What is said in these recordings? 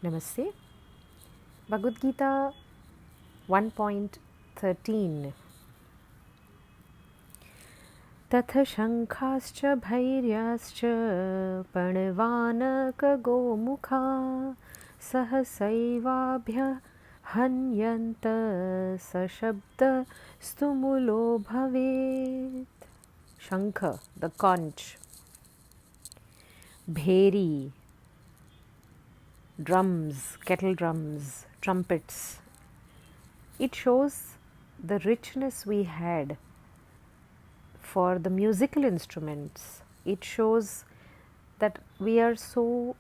Namaste. Bhagavad Gita 1.13 Tatha shankascha bhairascha panvanaka sahasaivabhya hanyanta sashabda stumulo bhavet. Shankha, the conch. Bheri, drums, kettle drums, trumpets. It shows the richness we had for the musical instruments. It shows that we are so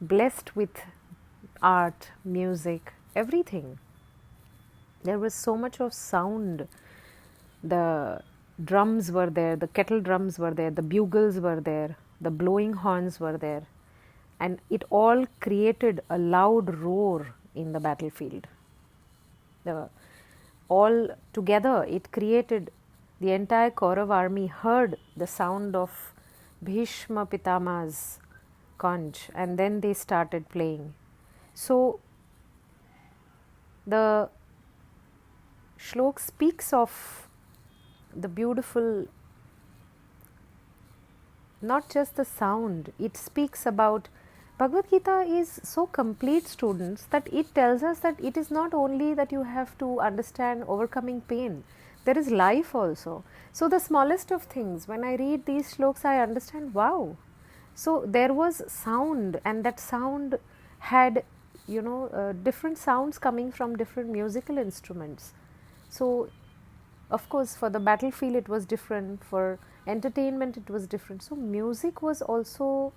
blessed with art, music, everything. There was so much of sound. The drums were there, the kettle drums were there, the bugles were there, the blowing horns were there, and it all created a loud roar in the battlefield. All together, it created the entire Kaurav army heard the sound of Bhishma Pitama's conch, and then they started playing. So the shlok speaks of the beautiful, not just the sound, it speaks about Bhagavad Gita is so complete, students, that it tells us that it is not only that you have to understand overcoming pain, there is life also. So, the smallest of things, when I read these shlokas, I understand, wow. So, there was sound, and that sound had, different sounds coming from different musical instruments. So, of course, for the battlefield, it was different, for entertainment, it was different. So, music was also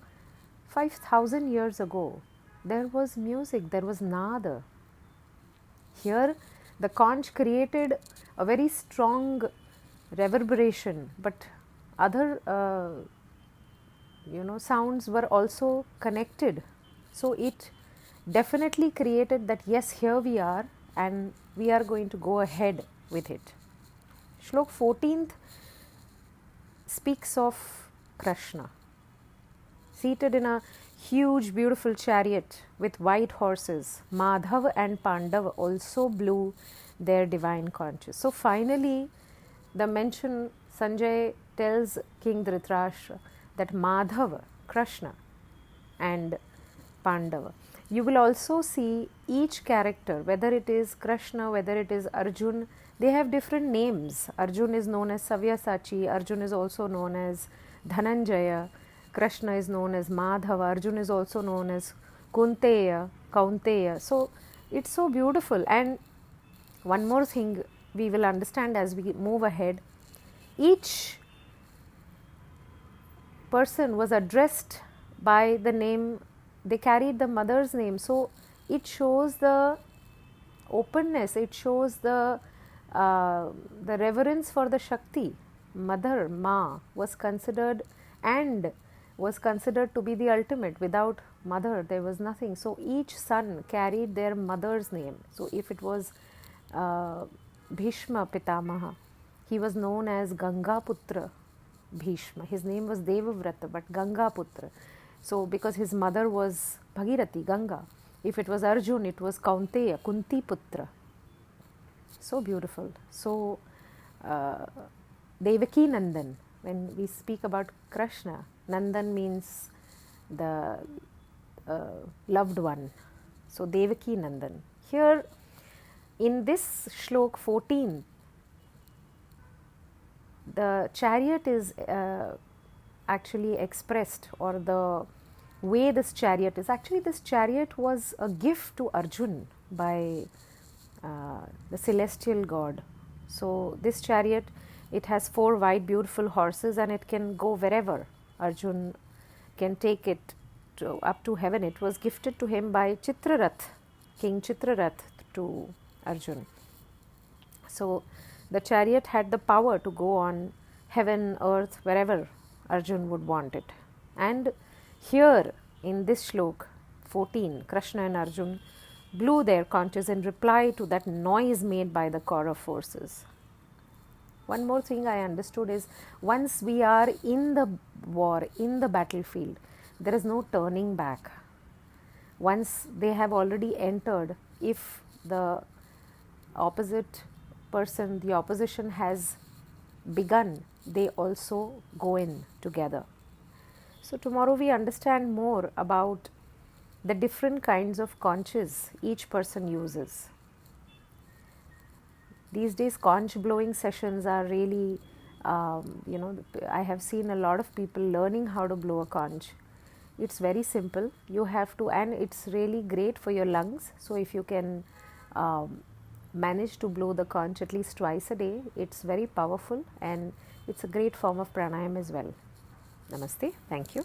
5,000 years ago. There was music, there was nada. Here, the conch created a very strong reverberation, but other sounds were also connected. So it definitely created that, yes, here we are and we are going to go ahead with it. Shlok 14th speaks of Krishna seated in a huge beautiful chariot with white horses. Madhav and Pandav also blew their divine conches. So finally the mention, Sanjay tells King Dhritarashtra that Madhav, Krishna, and Pandava. You will also see each character, whether it is Krishna, whether it is Arjun, they have different names. Arjun is known as Savyasachi, Arjun is also known as Dhananjaya, Krishna is known as Madhava, Arjun is also known as Kunteya, Kaunteya. So it's so beautiful. And one more thing we will understand as we move ahead, each person was addressed by the name, they carried the mother's name. So it shows the openness, it shows the reverence for the Shakti. Mother, Ma, was considered to be the ultimate. Without mother, there was nothing. So each son carried their mother's name. So if it was Bhishma Pitamaha, he was known as Gangaputra Bhishma. His name was Devavrata, but Gangaputra. So because his mother was Bhagirathi, Ganga. If it was Arjun, it was Kaunteya, Kunti Putra. So beautiful. So Devaki Nandan, when we speak about Krishna, Nandan means the loved one. So Devaki Nandan. Here in this shlok 14, the chariot is actually expressed, or the way this chariot is, actually this chariot was a gift to Arjun by the celestial god. So this chariot, it has 4 white beautiful horses and it can go wherever. Arjun can take it up to heaven. It was gifted to him by Chitrarath, King Chitrarath, to Arjun. So the chariot had the power to go on heaven, earth, wherever Arjun would want it. And here in this shlok 14, Krishna and Arjun blew their conches in reply to that noise made by the Kaurav forces. One more thing I understood is, once we are in the war, in the battlefield, there is no turning back. once they have already entered, if the opposite person, the opposition has begun, they also go in together. So tomorrow we understand more about the different kinds of conches each person uses. These days conch blowing sessions are really, I have seen a lot of people learning how to blow a conch. It's very simple. You have to, and it's really great for your lungs. So if you can manage to blow the conch at least twice a day, it's very powerful and it's a great form of pranayam as well. Namaste. Thank you.